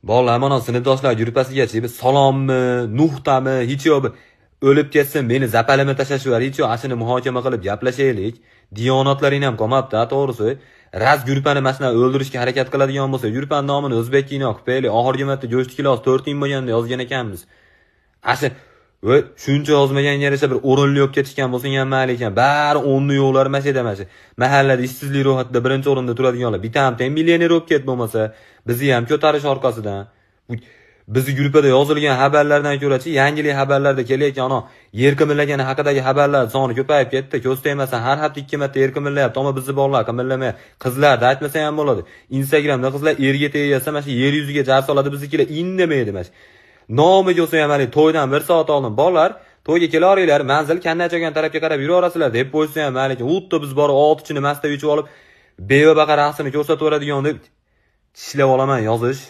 Bolalar mana sinfdoshlar grupasigacha bir salommi, nuqtami, hech yo'q o'lib ketsin, meni zapalima tashlashlar, hech yo'q ashuni muhokama qilib gaplashaylik. Diyonatlaring ham qolmabdi, to'g'risi. Raz grupani masna o'ldirishga harakat qiladigan bo'lsa, grupan nomini o'zbekina qilib, oxirgi marta go'sht kilosi 4 ming bo'lganda yozgan ekanmiz. Asli va shuncha yozmaganga yarasha bir o'rinli olib ketishgan bo'lsa ham mayli ekan. Bari 10 ni yo'qlar emas edi mana. Mahallada ishsizlik ro'yxatida birinchi o'rinda turadiganlar bitta ham millioner olib ket bo'lmasa, bizni ham ko'tarish orqasidan. Bizi gruppada yozilgan xabarlardan ko'ra-chi, yangilik xabarlarda kelayotgan yer qimillagani haqidagi xabarlar soni ko'payib ketdi. Ko'z tegmasa har hafta 2 marta yer qimillayapti, ammo bizni bolalar qimillamay. Qizlarda aytmasa ham bo'ladi. Instagramda qizlar erga tegasa, mana shu yer yuziga jar soladi, biznikilar indamaydi mana. Nomiga bo'lsa ham hali to'ydan 1 soat oldin bolalar to'yga kelaveringlar, manzil kandachagan tarafga qarab yuraverasizlar deb qo'ysa ham mayli. Xuddi biz borib 6 chini masta yechib olib, beva baqa raqsini ko'rsataveradigan deb tishlab olaman yozish.